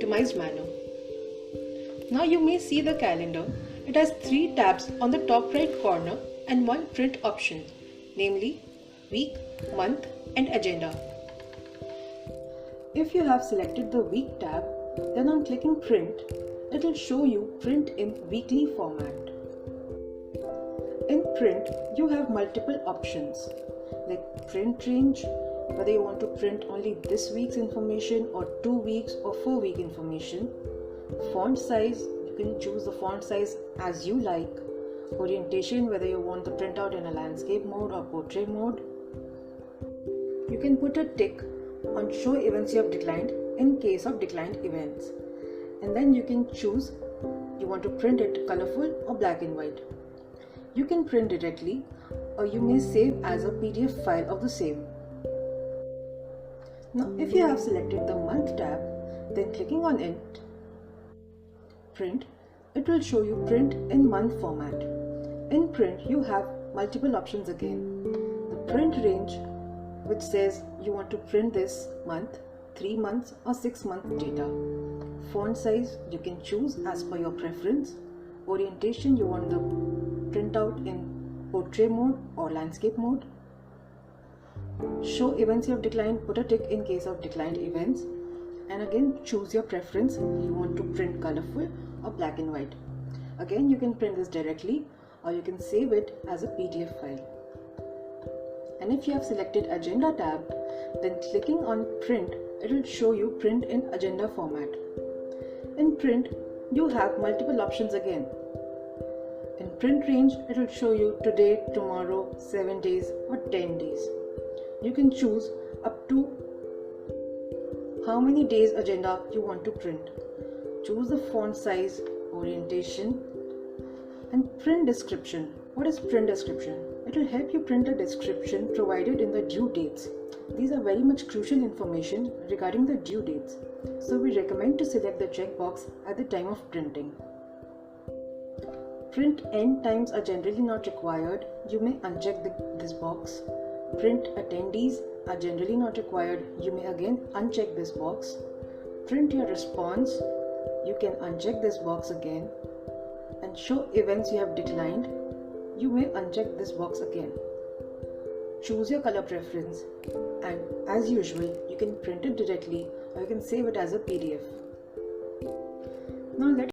optimized manner. Now you may see the calendar. It has 3 tabs on the top right corner and one print option, namely week, month and agenda. If you have selected the week tab, then on clicking print, it will show you print in weekly format. In print, you have multiple options like print range, whether you want to print only this week's information or 2 weeks or 4 week information. Font size, you can choose the font size as you like. Orientation, whether you want the printout in a landscape mode or portrait mode. You can put a tick on show events you have declined in case of declined events. And then you can choose you want to print it colorful or black and white. You can print directly or you may save as a PDF file of the same. Now if you have selected the month tab, then clicking on it, print, it will show you print in month format. In print you have multiple options again. The print range, which says you want to print this month, 3 months or 6 month data. Font size you can choose as per your preference. Orientation, you want the printout in portrait mode or landscape mode. Show events you have declined, put a tick in case of declined events. And again choose your preference, you want to print colorful or black and white. Again you can print this directly or you can save it as a PDF file. And if you have selected agenda tab, then clicking on print, it will show you print in agenda format. In print, you have multiple options again. In print range, it will show you today, tomorrow, 7 days or 10 days. You can choose up to how many days agenda you want to print. Choose the font size, orientation and print description. What is print description? It will help you print a description provided in the due dates. These are very much crucial information regarding the due dates. So we recommend to select the checkbox at the time of printing. Print end times are generally not required. You may uncheck this box. Print attendees are generally not required. You may again uncheck this box. Print your response. You can uncheck this box again. And show events you have declined. You may uncheck this box again. Choose your color preference, and as usual you can print it directly or you can save it as a PDF. Now let's